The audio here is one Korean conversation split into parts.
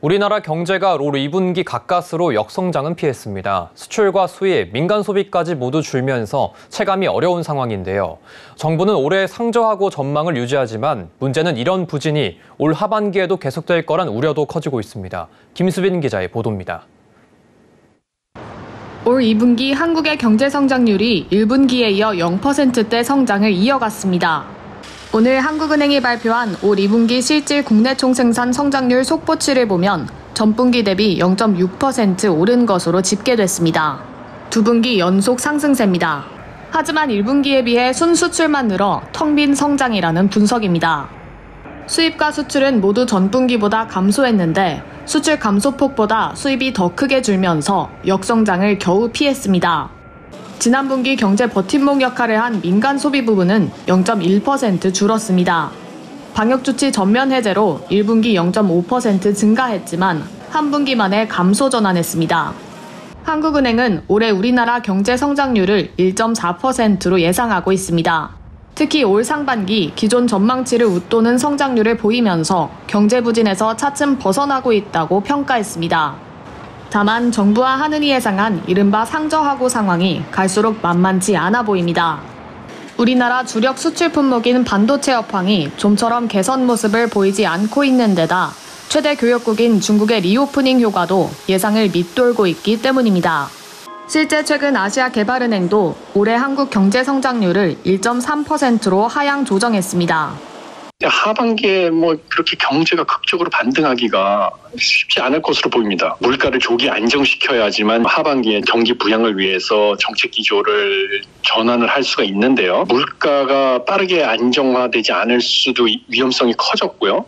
우리나라 경제가 올 2분기 가까스로 역성장은 피했습니다. 수출과 수입, 민간 소비까지 모두 줄면서 체감이 어려운 상황인데요. 정부는 올해 상저하고 전망을 유지하지만 문제는 이런 부진이 올 하반기에도 계속될 거란 우려도 커지고 있습니다. 김수빈 기자의 보도입니다. 올 2분기 한국의 경제 성장률이 1분기에 이어 0%대 성장을 이어갔습니다. 오늘 한국은행이 발표한 올 2분기 실질 국내 총생산 성장률 속보치를 보면 전분기 대비 0.6% 오른 것으로 집계됐습니다. 두 분기 연속 상승세입니다. 하지만 1분기에 비해 순수출만 늘어 텅 빈 성장이라는 분석입니다. 수입과 수출은 모두 전분기보다 감소했는데 수출 감소폭보다 수입이 더 크게 줄면서 역성장을 겨우 피했습니다. 지난 분기 경제 버팀목 역할을 한 민간 소비 부분은 0.1% 줄었습니다. 방역조치 전면 해제로 1분기 0.5% 증가했지만 한 분기 만에 감소 전환했습니다. 한국은행은 올해 우리나라 경제 성장률을 1.4%로 예상하고 있습니다. 특히 올 상반기 기존 전망치를 웃도는 성장률을 보이면서 경제 부진에서 차츰 벗어나고 있다고 평가했습니다. 다만 정부와 한은이 예상한 이른바 상저하고 상황이 갈수록 만만치 않아 보입니다. 우리나라 주력 수출 품목인 반도체 업황이 좀처럼 개선 모습을 보이지 않고 있는 데다 최대 교역국인 중국의 리오프닝 효과도 예상을 밑돌고 있기 때문입니다. 실제 최근 아시아개발은행도 올해 한국 경제 성장률을 1.3%로 하향 조정했습니다. 하반기에 그렇게 경제가 극적으로 반등하기가 쉽지 않을 것으로 보입니다. 물가를 조기 안정시켜야지만 하반기에 경기 부양을 위해서 정책 기조를 전환을 할 수가 있는데요. 물가가 빠르게 안정화되지 않을 수도 위험성이 커졌고요.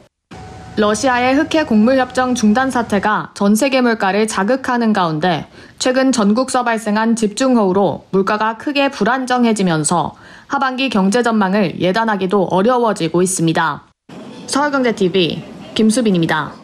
러시아의 흑해 곡물협정 중단 사태가 전 세계 물가를 자극하는 가운데 최근 전국서 발생한 집중호우로 물가가 크게 불안정해지면서 하반기 경제 전망을 예단하기도 어려워지고 있습니다. 서울경제TV 김수빈입니다.